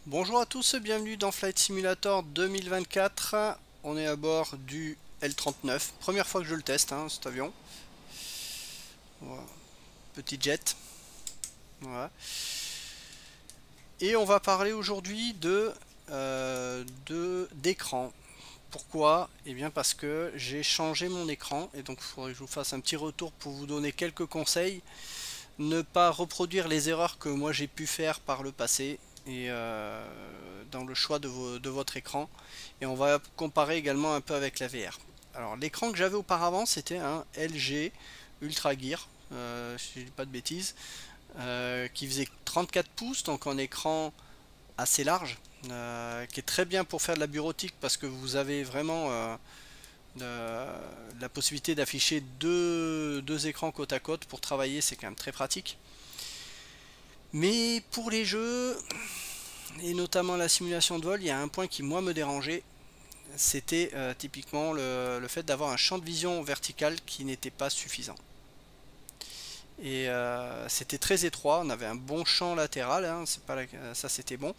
Bonjour à tous, bienvenue dans Flight Simulator 2024. On est à bord du L-39. Première fois que je le teste, cet avion. Voilà. Petit jet. Voilà. Et on va parler aujourd'hui d'écran. Pourquoi? Eh bien parce que j'ai changé mon écran et donc il faudrait que je vous fasse un petit retour pour vous donner quelques conseils. Ne pas reproduire les erreurs que moi j'ai pu faire par le passé et dans le choix de votre écran. Et on va comparer également un peu avec la VR. Alors l'écran que j'avais auparavant c'était un LG Ultra Gear, si je dis pas de bêtises, qui faisait 34 pouces, donc un écran assez large, qui est très bien pour faire de la bureautique parce que vous avez vraiment la possibilité d'afficher deux écrans côte à côte pour travailler, c'est quand même très pratique. Mais pour les jeux, et notamment la simulation de vol, il y a un point qui moi me dérangeait, c'était typiquement le fait d'avoir un champ de vision vertical qui n'était pas suffisant. Et c'était très étroit, on avait un bon champ latéral, ça c'était bon,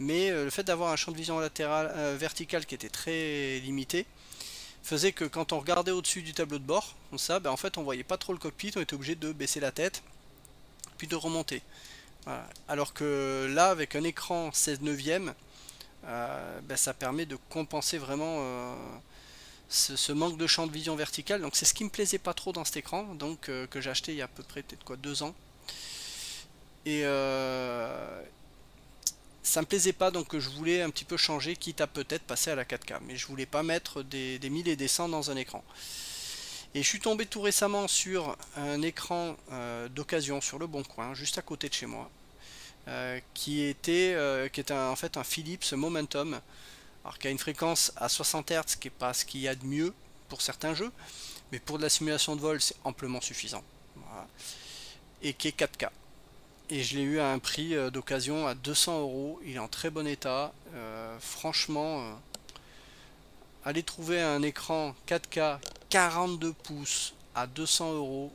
mais le fait d'avoir un champ de vision latéral, vertical qui était très limité, faisait que quand on regardait au-dessus du tableau de bord, comme ça, en fait on voyait pas trop le cockpit, on était obligé de baisser la tête, puis de remonter. Voilà. Alors que là, avec un écran 16 neuvième, ça permet de compenser vraiment ce manque de champ de vision vertical. Donc c'est ce qui me plaisait pas trop dans cet écran, donc que j'ai acheté il y a à peu près peut-être quoi 2 ans. Et ça me plaisait pas, donc je voulais un petit peu changer, quitte à peut-être passer à la 4K. Mais je voulais pas mettre des 1000 et des 100 dans un écran. Et je suis tombé tout récemment sur un écran d'occasion sur le Bon Coin, juste à côté de chez moi, qui est en fait un Philips Momentum, alors qui a une fréquence à 60 Hz, qui n'est pas ce qu'il y a de mieux pour certains jeux, mais pour de la simulation de vol, c'est amplement suffisant. Voilà. Et qui est 4K. Et je l'ai eu à un prix d'occasion à 200 euros. Il est en très bon état. Franchement, aller trouver un écran 4K 42 pouces à 200 euros,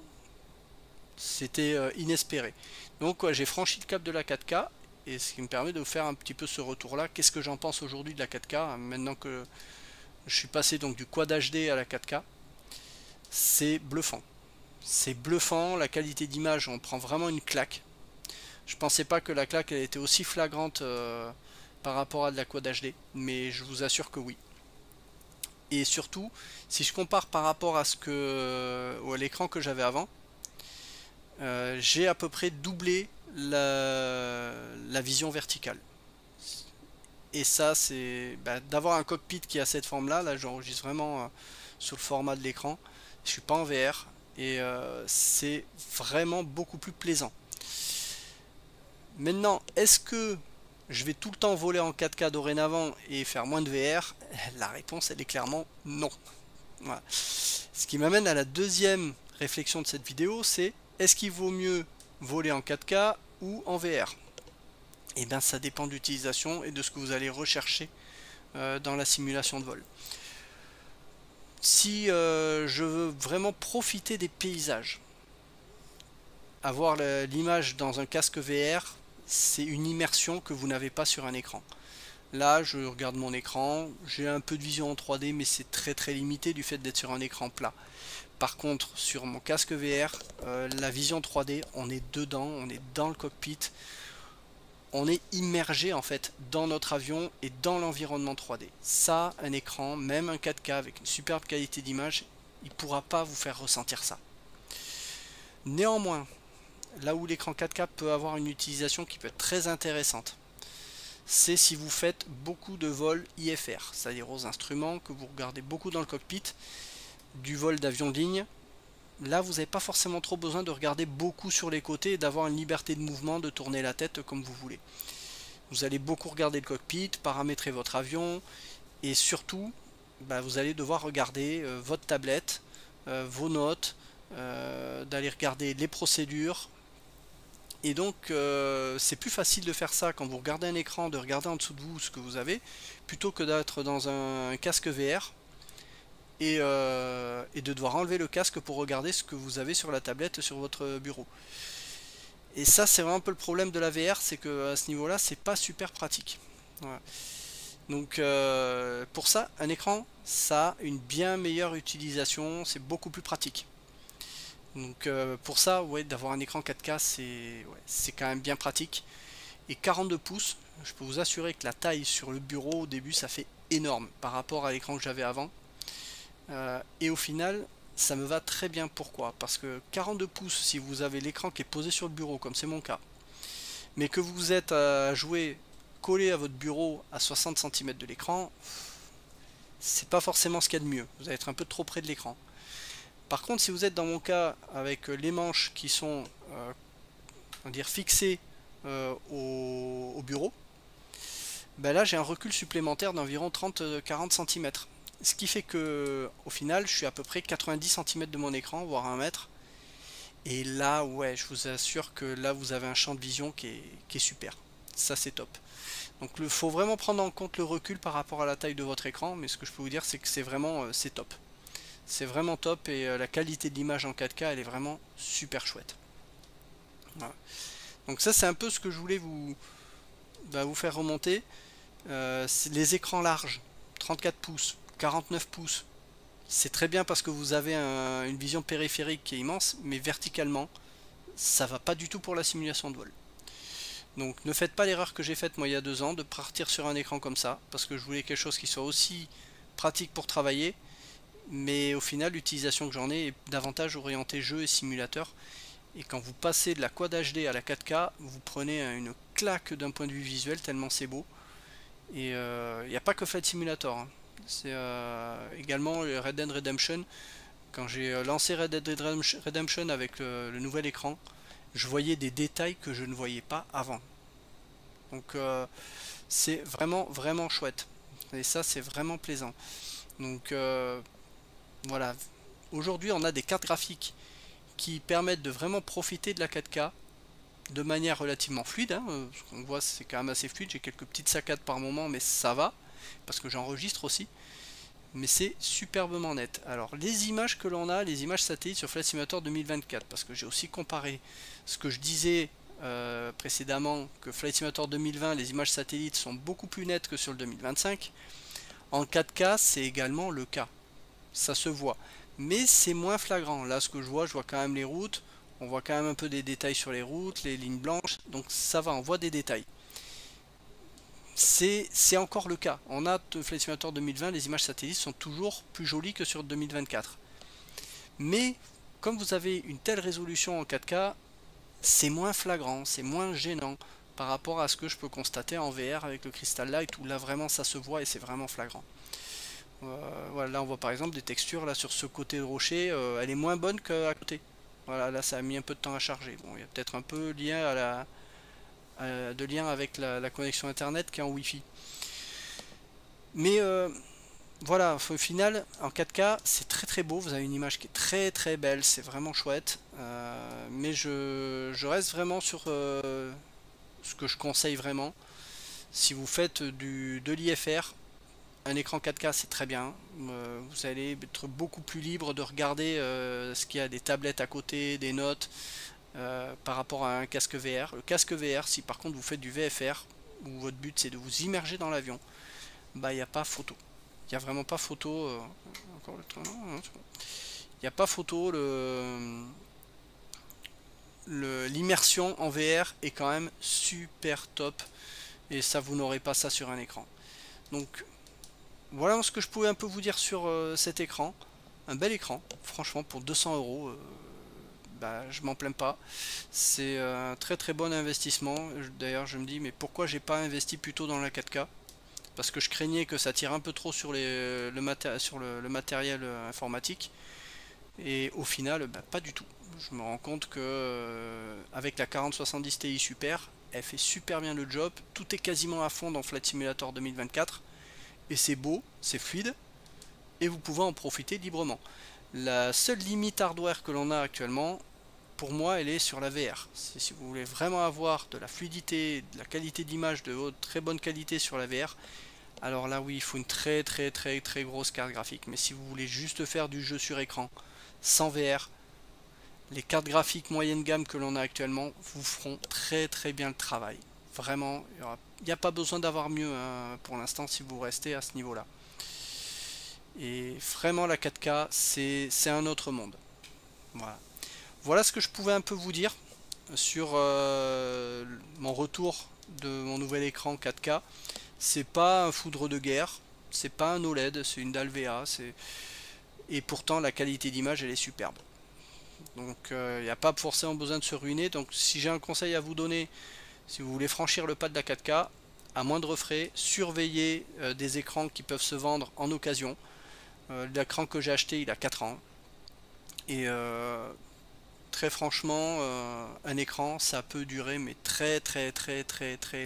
c'était inespéré. Donc ouais, j'ai franchi le cap de la 4K et ce qui me permet de vous faire un petit peu ce retour là. Qu'est-ce que j'en pense aujourd'hui de la 4K maintenant que je suis passé donc du Quad HD à la 4K? C'est bluffant. C'est bluffant, la qualité d'image, on prend vraiment une claque. Je pensais pas que la claque elle était aussi flagrante par rapport à de la Quad HD, mais je vous assure que oui. Et surtout, si je compare par rapport à à l'écran que j'avais avant, j'ai à peu près doublé la vision verticale. Et ça, c'est d'avoir un cockpit qui a cette forme-là. Là, j'enregistre vraiment sur le format de l'écran. Je suis pas en VR et c'est vraiment beaucoup plus plaisant. Maintenant, est-ce que je vais tout le temps voler en 4K dorénavant et faire moins de VR? La réponse, elle est clairement non. Voilà. Ce qui m'amène à la deuxième réflexion de cette vidéo, c'est est-ce qu'il vaut mieux voler en 4K ou en VR? Eh bien, ça dépend de l'utilisation et de ce que vous allez rechercher dans la simulation de vol. Si je veux vraiment profiter des paysages, avoir l'image dans un casque VR, c'est une immersion que vous n'avez pas sur un écran. Là, je regarde mon écran, j'ai un peu de vision en 3D, mais c'est très très limité du fait d'être sur un écran plat. Par contre, sur mon casque VR, la vision 3D, on est dedans, on est dans le cockpit, on est immergé en fait dans notre avion et dans l'environnement 3D. Ça, un écran, même un 4K avec une superbe qualité d'image, il ne pourra pas vous faire ressentir ça. Néanmoins, là où l'écran 4K peut avoir une utilisation qui peut être très intéressante, c'est si vous faites beaucoup de vols IFR, c'est-à-dire aux instruments, que vous regardez beaucoup dans le cockpit, du vol d'avion de ligne. Là, vous n'avez pas forcément trop besoin de regarder beaucoup sur les côtés et d'avoir une liberté de mouvement, de tourner la tête comme vous voulez. Vous allez beaucoup regarder le cockpit, paramétrer votre avion et surtout, vous allez devoir regarder votre tablette, vos notes, d'aller regarder les procédures. Et donc, c'est plus facile de faire ça quand vous regardez un écran, de regarder en dessous de vous ce que vous avez, plutôt que d'être dans un casque VR et de devoir enlever le casque pour regarder ce que vous avez sur la tablette sur votre bureau. Et ça, c'est vraiment un peu le problème de la VR, c'est que à ce niveau-là, c'est pas super pratique. Voilà. Donc pour ça, un écran, ça a une bien meilleure utilisation, c'est beaucoup plus pratique. Donc pour ça, ouais, d'avoir un écran 4K, c'est quand même bien pratique. Et 42 pouces, je peux vous assurer que la taille sur le bureau au début, ça fait énorme par rapport à l'écran que j'avais avant. Et au final, ça me va très bien. Pourquoi? Parce que 42 pouces, si vous avez l'écran qui est posé sur le bureau, comme c'est mon cas, mais que vous êtes à jouer collé à votre bureau à 60 cm de l'écran, c'est pas forcément ce qu'il y a de mieux. Vous allez être un peu trop près de l'écran. Par contre, si vous êtes dans mon cas avec les manches qui sont on va dire fixées au bureau, ben là j'ai un recul supplémentaire d'environ 30-40 cm. Ce qui fait que au final je suis à peu près 90 cm de mon écran, voire 1 mètre. Et là, ouais, je vous assure que là vous avez un champ de vision qui est super. Ça c'est top. Donc il faut vraiment prendre en compte le recul par rapport à la taille de votre écran, mais ce que je peux vous dire c'est que c'est vraiment c'est top. C'est vraiment top et la qualité de l'image en 4K elle est vraiment super chouette. Voilà. Donc ça c'est un peu ce que je voulais vous faire remonter. Les écrans larges, 34 pouces, 49 pouces, c'est très bien parce que vous avez une vision périphérique qui est immense, mais verticalement, ça va pas du tout pour la simulation de vol. Donc ne faites pas l'erreur que j'ai faite moi il y a 2 ans de partir sur un écran comme ça, parce que je voulais quelque chose qui soit aussi pratique pour travailler, mais au final l'utilisation que j'en ai est davantage orientée jeu et simulateur. Et quand vous passez de la Quad HD à la 4K, vous prenez une claque d'un point de vue visuel tellement c'est beau. Et il n'y a pas que Flight Simulator, hein. C'est également Red Dead Redemption. Quand j'ai lancé Red Dead Redemption avec le nouvel écran, je voyais des détails que je ne voyais pas avant. Donc c'est vraiment chouette. Et ça c'est vraiment plaisant. Donc voilà. Aujourd'hui on a des cartes graphiques qui permettent de vraiment profiter de la 4K de manière relativement fluide, hein. Ce qu'on voit c'est quand même assez fluide, j'ai quelques petites saccades par moment mais ça va, parce que j'enregistre aussi, mais c'est superbement net. Alors les images que l'on a, les images satellites sur Flight Simulator 2024, parce que j'ai aussi comparé ce que je disais précédemment, que Flight Simulator 2020, les images satellites sont beaucoup plus nettes que sur le 2025, en 4K c'est également le cas, ça se voit. Mais c'est moins flagrant. Là, ce que je vois quand même les routes. On voit quand même un peu des détails sur les routes, les lignes blanches. Donc ça va, on voit des détails. C'est encore le cas. On a Flight Simulator 2020, les images satellites sont toujours plus jolies que sur 2024. Mais comme vous avez une telle résolution en 4K, c'est moins flagrant, c'est moins gênant par rapport à ce que je peux constater en VR avec le Crystal Light, où là vraiment ça se voit et c'est vraiment flagrant. Voilà, là on voit par exemple des textures là sur ce côté de rocher, elle est moins bonne qu'à côté. Voilà, là ça a mis un peu de temps à charger. Bon, il y a peut-être un peu lien de lien avec la connexion internet qui est en Wi-Fi. Mais voilà, au final en 4K c'est très beau, vous avez une image qui est très belle, c'est vraiment chouette. Mais je reste vraiment sur ce que je conseille vraiment. Si vous faites de l'IFR, un écran 4K c'est très bien, vous allez être beaucoup plus libre de regarder ce qu'il y a des tablettes à côté, des notes, par rapport à un casque VR. Le casque VR, si par contre vous faites du VFR, où votre but c'est de vous immerger dans l'avion, bah il n'y a pas photo. Il n'y a vraiment pas photo. Encore le temps, non, il n'y a pas photo, l'immersion en VR est quand même super top, et ça vous n'aurez pas ça sur un écran. Donc voilà ce que je pouvais un peu vous dire sur cet écran. Un bel écran, franchement pour 200 euros, bah, je m'en plains pas. C'est un très bon investissement. D'ailleurs je me dis mais pourquoi j'ai pas investi plutôt dans la 4K? Parce que je craignais que ça tire un peu trop sur le matériel informatique. Et au final, bah, pas du tout. Je me rends compte que avec la 4070 Ti Super, elle fait super bien le job. Tout est quasiment à fond dans Flight Simulator 2024. Et c'est beau, c'est fluide, et vous pouvez en profiter librement. La seule limite hardware que l'on a actuellement, pour moi, elle est sur la VR. Si vous voulez vraiment avoir de la fluidité, de la qualité d'image de très bonne qualité sur la VR, alors là oui, il faut une très grosse carte graphique. Mais si vous voulez juste faire du jeu sur écran, sans VR, les cartes graphiques moyenne gamme que l'on a actuellement vous feront très bien le travail. Vraiment, il n'y a pas besoin d'avoir mieux hein, pour l'instant si vous restez à ce niveau-là. Et vraiment la 4K, c'est un autre monde. Voilà. Voilà ce que je pouvais un peu vous dire sur mon retour de mon nouvel écran 4K. C'est pas un foudre de guerre, c'est pas un OLED, c'est une dalle VA, et pourtant la qualité d'image elle est superbe. Donc il n'y a pas forcément besoin de se ruiner. Donc si j'ai un conseil à vous donner, si vous voulez franchir le pas de la 4K, à moindre frais, surveillez des écrans qui peuvent se vendre en occasion. L'écran que j'ai acheté il a 4 ans. Et très franchement, un écran ça peut durer mais très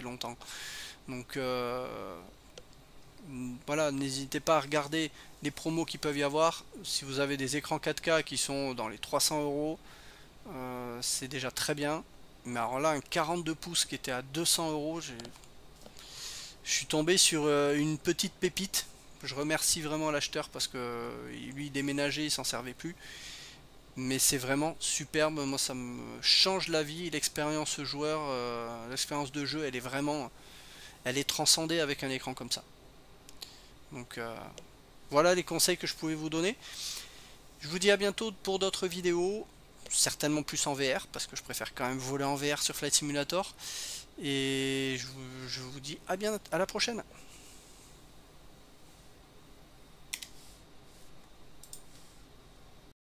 longtemps. Donc voilà, n'hésitez pas à regarder les promos qui peuvent y avoir. Si vous avez des écrans 4K qui sont dans les 300 euros, c'est déjà très bien. Mais alors là, un 42 pouces qui était à 200 euros, je suis tombé sur une petite pépite. Je remercie vraiment l'acheteur parce que lui, il déménageait, il s'en servait plus. Mais c'est vraiment superbe. Moi, ça me change la vie. L'expérience joueur, l'expérience de jeu, elle est transcendée avec un écran comme ça. Donc voilà les conseils que je pouvais vous donner. Je vous dis à bientôt pour d'autres vidéos, certainement plus en VR, parce que je préfère quand même voler en VR sur Flight Simulator. Et je vous dis à la prochaine.